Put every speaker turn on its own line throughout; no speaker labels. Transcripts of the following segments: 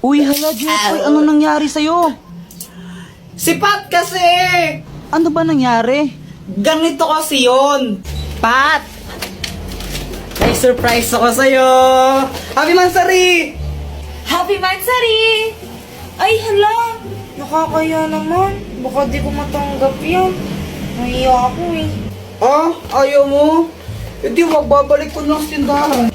Uy, hala, Jeffoy, ano nangyari sa'yo?
Si Pat kasi!
Ano ba nangyari?
Ganito kasi yun. Pat! May surprise ako sa'yo! Happy Mansari!
Happy Mansari! Ay, hala! Nakakaya naman. Baka di ko matanggap yan. Nahiya ako eh.
Ah, ayaw mo? Hindi, babalik ko lang sa tindahan.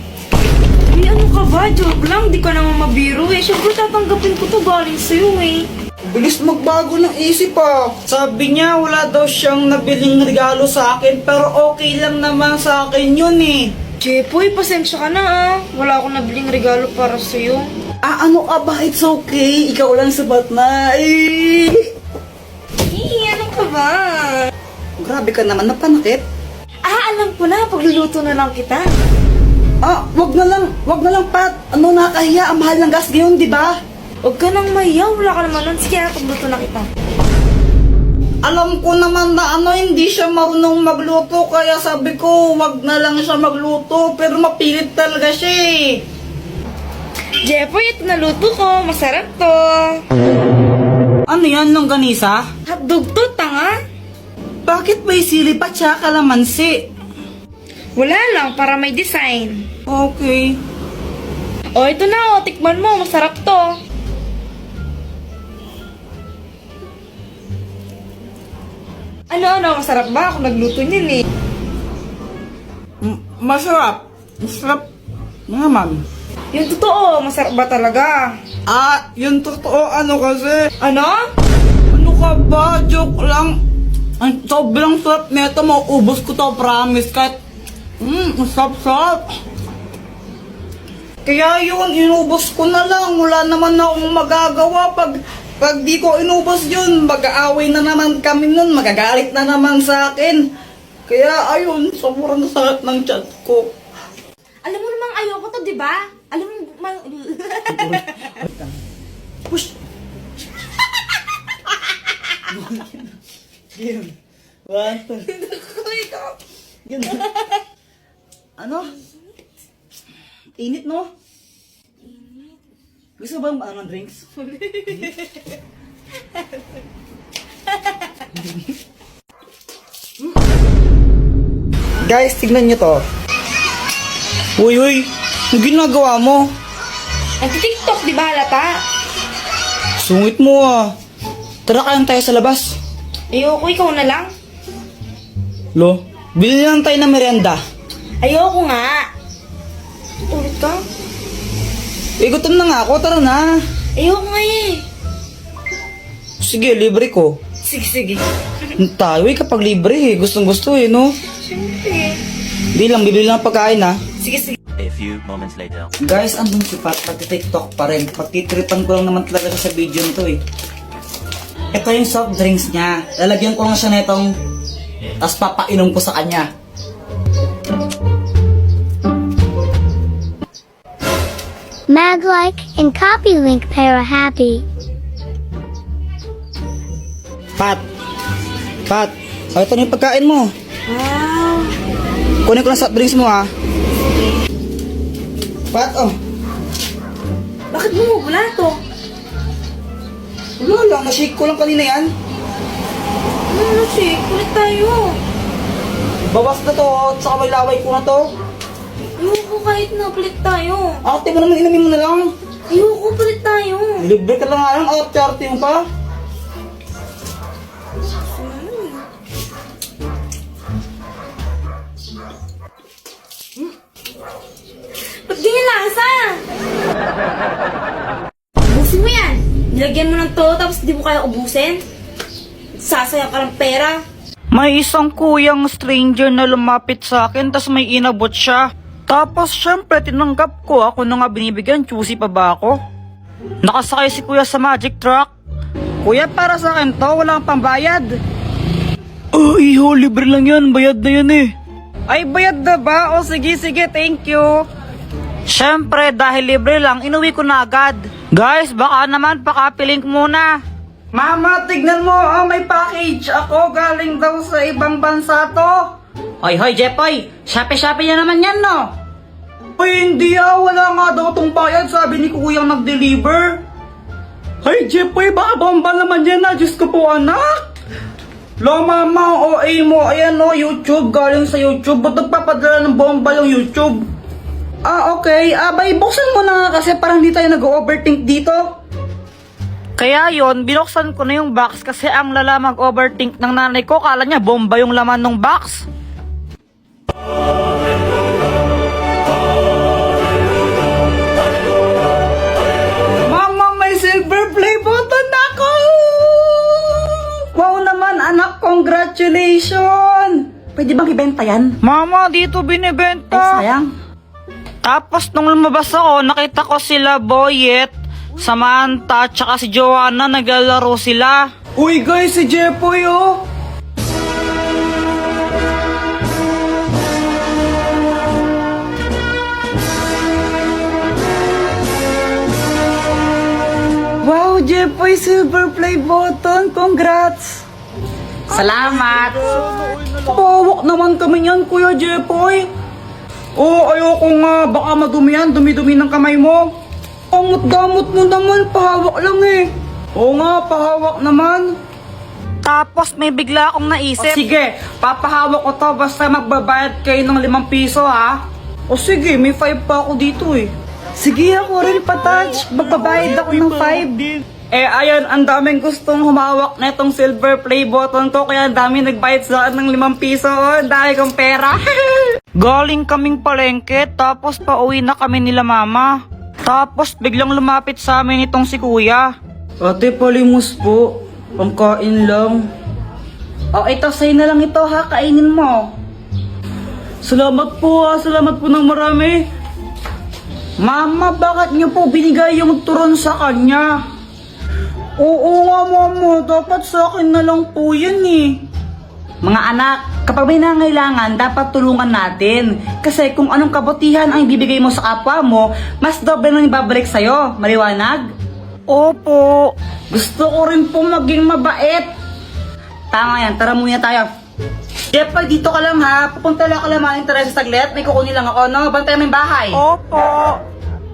Ay, ano ka ba? Joke lang. Di ka naman mabiro eh. Siyempre tatanggapin ko to galing sa'yo eh.
Bilis magbago ng isip ah. Sabi niya wala daw siyang nabiling regalo sa akin pero okay lang naman sa akin yun eh.
Jepoy, pasensya ka na ah. Wala akong nabiling regalo para sa'yo.
Ah, ano ka ba? It's okay. Ikaw lang sabat na.
Ano ka ba?
Grabe ka naman, napanakit.
Ah, alam ko na. Pagluluto na lang kita.
Ah, wag na lang, Pat. Ano, nakakahiya. Ang mahal ng gas ngayon, di ba?
Huwag ka nang mayaw. Wala ka naman nun. Sige, pagluto na kita.
Alam ko naman na hindi siya marunong magluto, kaya sabi ko, wag na lang siya magluto, pero mapilit talaga siya eh.
Jepoy, ito naluto ko. Masarap to.
Ano yan, longganisa?
Hotdog to, tanga.
Bakit may sili pa tsaka kalamansi?
Wala lang, para may design.
Okay.
O, ito na o. Tikman mo. Masarap to. Ano? Masarap ba? Ako nagluto niyan eh.
Masarap. Masarap naman.
Yung totoo, masarap ba talaga?
Ah, yung totoo, kasi.
Ano?
Ano ka ba? Joke lang. Ang sobrang sarap nito, mauubos ko to, promise. Kahit, sarap. Kaya yun, inubos ko na lang. Wala naman akong magagawa. Pag di ko inubos yun, mag-aaway na naman kami nun. Magagalit na naman sa akin. Kaya ayun, sobrang sakit ng chat ko.
Alam mo namang ayoko to, di ba? Alam mo,
Push! Yun. One, two. Yun. Ano? Init, no? Gusto ba ng drinks? Guys, tignan nyo to. Uy, ang ginagawa mo?
nag-tiktok, di ba, halata?
Sungit mo ah. Tara kayang tayo sa labas.
Ayoko, ikaw na lang.
Lo, bili lang tayo ng merienda.
Ayoko nga. Ulit ka?
Gutom na nga ako, tara na.
Ayoko nga eh.
Sige, libre ko.
Sige.
Tayo kapag libre gustong gusto no?
Siyempre.
Hindi lang, bibili lang pagkain ha.
Sige.
A few moments later.
Guys, andun si Pat, pag-tiktok pa rin. Pagtitripan ko lang naman talaga sa video nito Ito yung soft drinks niya. Lalagyan ko lang siya nitong, tapos papainom ko sa kanya.
Mag-like and copy link para happy.
Pat! Ito na yung pagkain mo.
Wow.
Kunin ko lang soft drinks mo ha. Pat,
Bakit bumubula to?
Wala lang, na-shake ko lang kanina yan.
Ano si? Kulit tayo.
Bawas na to, tsaka may laway ko na to.
Ayoko kahit na palit tayo.
Ate mo naman, inamin mo na lang.
Ayoko palit tayo.
Libre ka lang nga lang, arte mo pa.
Ba't ganyan lasa? Ubusin mo yan. Nilagyan mo ng to, tapos di mo kaya ubusin. Sasayang ka ng pera.
May isang kuyang stranger na lumapit sa akin tas may inabot siya. Tapos syempre tinanggap ko, ako na nga binibigyan, choosy pa ba ako? Nakasakay si kuya sa magic truck. Kuya, para sa akin to, walang pambayad. Oh, iho, libre lang yan, bayad na yan eh. Ay, bayad na ba? O sige, thank you. Syempre, dahil libre lang, inuwi ko na agad. Guys, baka naman pakapilink muna.
Mama, tignan mo, may package ako. Galing daw sa ibang bansa to.
Hoy, Jepoy, Shopee na naman yan, no?
Ay, hindi wala nga daw tong bayad. Sabi ni kuyang nag-deliver. Ay, Jepoy, baka bomba naman yan na. Diyos ko po, anak. Lo, mama, ang OA mo. Ayan, no, YouTube. Galing sa YouTube. Ba't nagpapadala ng bomba yung YouTube? Ah, okay. Bay, buksan mo na nga kasi parang hindi tayo nag-overthink dito.
Kaya yon, binuksan ko na yung box kasi ang lala mag-overthink ng nanay ko. Kala niya bomba yung laman ng box.
Mama, may silver play button ako! Wow naman, anak, congratulations! Pwede bang ibenta yan?
Mama, dito binibenta.
Ay, sayang.
Tapos nung lumabas ako, nakita ko sila Boyet, Samantha, tsaka si Joanna, naglalaro sila.
Uy, guys, si Jepoy, oh! Wow, Jepoy, silver play button! Congrats!
Salamat!
Pawak naman kami yan, Kuya Jepoy! Oo, ayoko nga. Baka madumi yan. Dumi-dumi ng kamay mo. Ang damot mo naman. Pahawak lang eh. Oo nga, pahawak naman.
Tapos may bigla akong
O,
naisip.
sige, papahawak ko to basta magbabayad kayo ng 5 piso ha. O sige, may 5 pa ako dito eh. Sige, ako rin patouch. Magbabayad ako ng 5. Eh ayan, ang daming gustong humawak na itong silver play button ko. Kaya ang dami nagbayad sa akin ng 5 piso. Oh, dahil kong pera.
Galing kaming palengke, tapos pauwi na kami nila mama. Tapos biglang lumapit sa amin itong si kuya.
Ate, palimos po. Pangkain lang. O, ito, sa'yo na lang ito ha. Kainin mo. Salamat po ha. Salamat po ng marami. Mama, bakit niyo po binigay yung turon sa kanya? Oo nga, mama. Dapat sa akin na lang po yan eh. Mga anak, kapag may nangailangan, dapat tulungan natin. Kasi kung anong kabutihan ang ibibigay mo sa kapwa mo, mas doble nang ibabalik sa'yo. Maliwanag?
Opo.
Gusto ko rin po maging mabait. Tama yan, tara muna tayo. Jepoy, dito ka lang ha. Pupunta lang ka lang maling Teresa saglit. May kukunin lang ako, no? Bantay mo yung bahay.
Opo.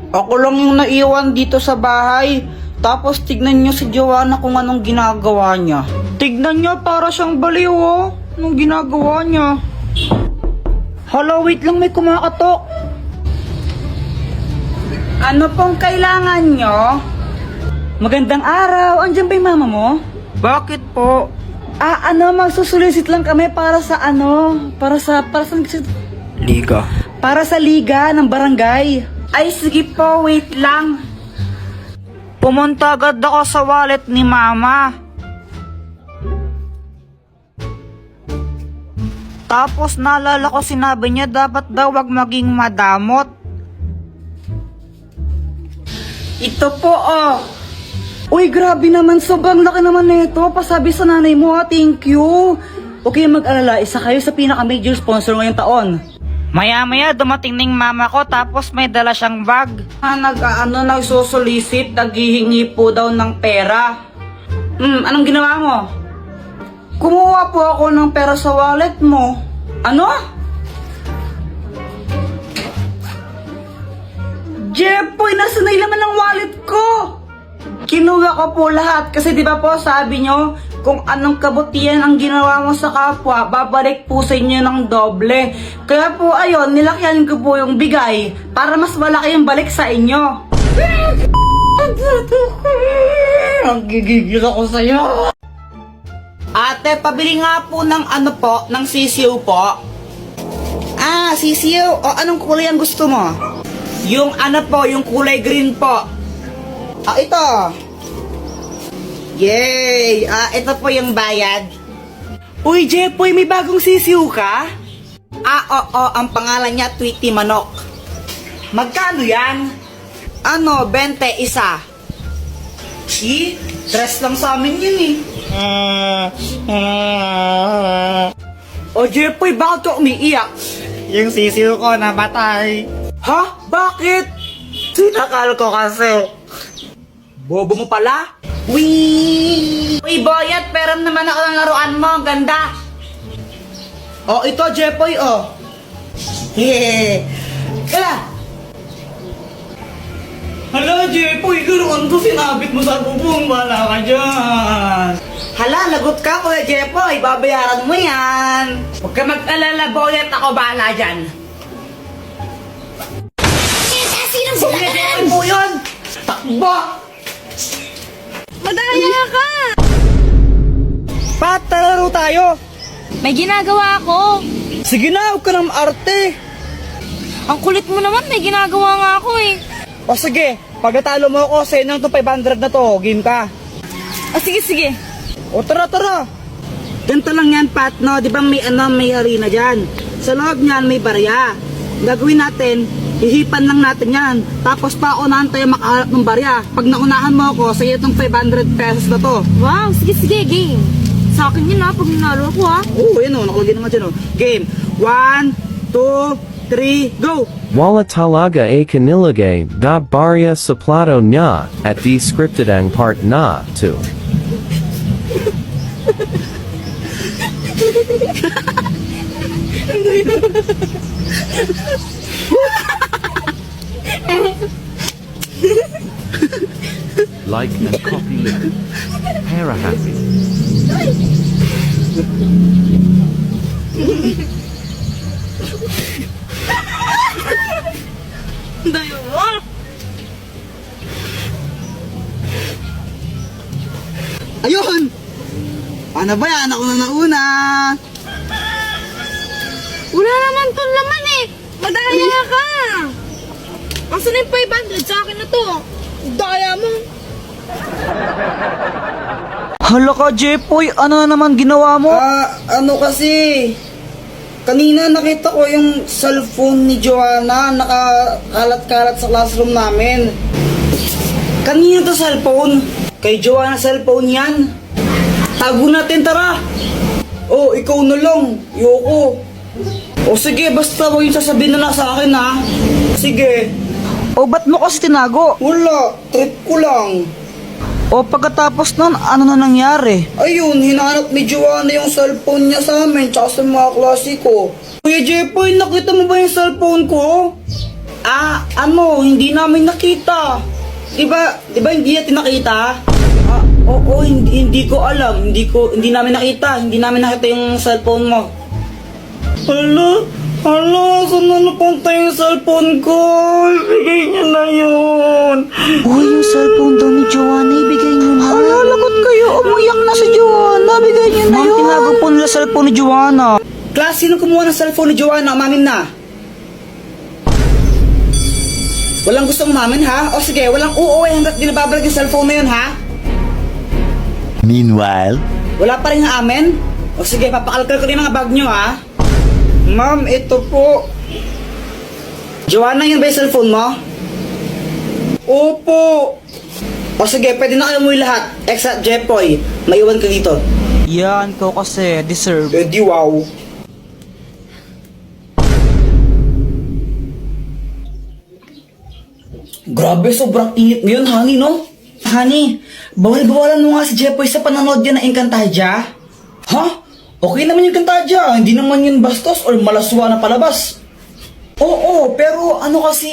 Ako lang yung naiwan dito sa bahay. Tapos tignan nyo si Joanna kung anong ginagawa niya. Tignan nyo, para siyang baliw oh. Anong ginagawa niya? Hala, wait lang, may kumakatok. Ano pong kailangan nyo? Magandang araw. Andiyan ba yung mama mo?
Bakit po?
Magsusulisit lang kami para sa para sa
Liga.
para sa liga ng barangay. Ay, sige po, wait lang.
Pumunta agad ako sa wallet ni mama. Tapos naalala ko sinabi niya dapat daw wag maging madamot.
Ito po, oh. Uy, grabe naman. Sobrang laki naman nito. Pasabi sa nanay mo, ha. Thank you. Okay, mag-alala. Isa kayo sa pinaka-major sponsor ngayong taon.
Maya-maya dumating ning mama ko tapos may dala siyang bag.
Nagsusulisit, naghihingi po daw ng pera. Anong ginawa mo? Kumuha po ako ng pera sa wallet mo. Ano? Jepoy, nasa na laman ng wallet ko? Kinuha ko po lahat kasi di ba po sabi nyo, kung anong kabutihan ang ginawa mo sa kapwa, babalik po sa inyo ng doble. Kaya po ayun, nilakyan ko po yung bigay para mas malaki yung balik sa inyo. Ang gigigil ako sa'yo. Ate, pabili nga po ng ng sisiw po. Sisiw? O anong kulay ang gusto mo? Yung yung kulay green po. Ito. Yay! Ito po yung bayad. Uy, Jepoy, may bagong sisiw ka? Oo, ang pangalan niya Tweety Manok. Magkano yan? 20 isa. Stress lang sa amin yun eh. O Jepoy, bakit ka umiiyak?
Yung sisiw ko namatay.
Ha? Bakit?
Sinakal ko kasi.
Bobo mo pala? Uy, Boyet, peram naman ako ng laruan mo. Ganda. Ito, Jepoy, Yeah. Hala, Jepoy, ganoon to sinabit mo sa bubong. Wala ka dyan. Hala, lagot ka, Kuya Jepoy. Babayaran mo yan. Huwag ka mag-alala, Boyet. Ako bahala dyan. Kuya Jepoy po yun. Takbo!
Madaya ka!
Pat, talaro tayo.
May ginagawa ako.
Sige na, huwag ka ng arte.
Ang kulit mo naman, may ginagawa nga ako eh.
O sige, pag natalo mo ako, sa'yo nang itong 500 na to, game ka.
O sige, sige.
O tara, tara. Ganito lang yan, Pat, no? Di ba may arena dyan? Sa loob niyan, may barya. Gagawin natin, hihipan lang natin yan. Tapos paunahan tayo makahanap ng barya. Pag naunahan mo ako, sa'yo itong 500 pesos na to.
Wow, sige, sige, game. Sa akin yun ha, pag nanalo ako ha.
Oo, yun o, nakalagay naman dyan o. Game. 1, 2, 3, go!
Wala talaga kanilagay da barya sa plato niya at di scripted ang part na to. Like and copy link. Para happy.
Dayo mo.
Ayun! Paano ba yan? Ako na nauna!
Wala naman tong laman eh. Madaya ka. Asan na yung 500 sa akin na to? Daya mo.
Hala ka, Jepoy, ano na naman ginawa mo?
Ano kasi, kanina nakita ko yung cellphone ni Joanna nakakalat-kalat sa classroom namin. Kanina to cellphone? Kay Joanna cellphone yan. Tago natin, tara. Oh, ikaw na lang. Yoko. O sige, basta huwag yung sasabihin na lang sa akin ha. Sige.
O ba't mo kasi tinago?
Wala, trip ko lang.
O pagkatapos nun, ano na nangyari?
Ayun, hinanap ni Joanna yung cellphone niya sa amin tsaka sa mga klase ko. Kuya Jepoy, nakita mo ba yung cellphone ko? Hindi namin nakita. Diba hindi natin nakita? Oo, hindi ko alam. Hindi namin nakita. Hindi namin nakita yung cellphone mo. Hala, saan na napunta yung cellphone ko? Ibigay niyo na yun.
Uy, yung cellphone daw ni Joanna, ibigay niyo na.
Hala, lagot kayo. Umiyak na si Joanna. Bigay niyo na
Ma'am,
yun.
tinago po nila cellphone ni Joanna.
Class, sino kumuha ng cellphone ni Joanna? Umamin na. Walang gustong umamin, ha? O sige, walang uuwi hanggat di nababalag yung cellphone na yun, ha?
Meanwhile,
Wala pa rin amin? O sige, papakalkal ko rin mga bag nyo, ha? Ma'am, ito po. Joanna, yun ba yung cellphone mo? Opo. O sige, pwede na kayo umuwi lahat. Except Jepoy, maiwan ka dito.
Yan, ikaw kasi, deserve.
Di wow. Grabe, sobrang init ngayon, honey, no? Honey, bawal-bawalan mo nga si Jepoy sa panonood yan ng Encantadia. Ha? Okay naman yung Encantadia, hindi naman yun bastos or malaswa na palabas. Oo, pero ano kasi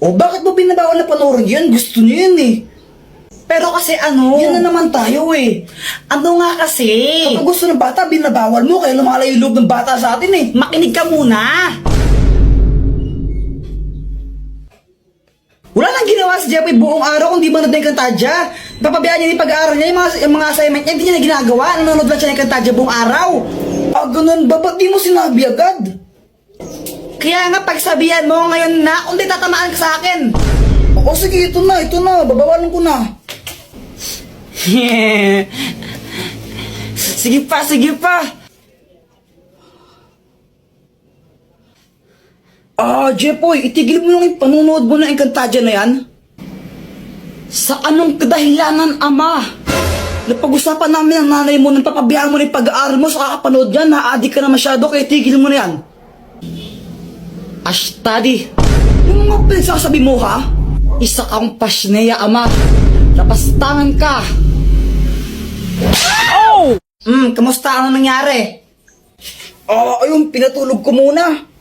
O bakit mo binabawal na panoorin yan? Gusto niyo yun eh. Pero kasi yan na naman tayo eh. Ano nga kasi? Kapag gusto ng bata, binabawal mo, kaya lumalayo yung loob ng bata sa atin eh. Makinig ka muna. Wala nang ginawa si Jepoy buong araw kung di manood ng Encantadia. Papabayaan niya yung pag-aaral niya, yung mga assignment niya, hindi niya na ginagawa. Nanonood lang siya ng Encantadia buong araw. Ganun ba? Ba't di mo sinabi agad? Kaya nga pagsabihan mo ngayon na, kung di tatamaan ka sa akin. O sige, ito na. Babawalan ko na. Sige pa. Jepoy, itigil mo lang yung panunood mo ng Encantadia na yan. Sa anong kadahilanan, ama? Napag-usapan namin ang nanay mo nang papabiyaan mo na yung pag-aaral mo sa kakapanood yan, na-addict ka na masyado, kaya tigil mo na yan. Study. Yung mga pinagsasabi mo, ha? Isa kang pasneya, ama. Napastangan ka. Oh! Kamusta? Ano nangyari? Ayun, pinatulog ko muna.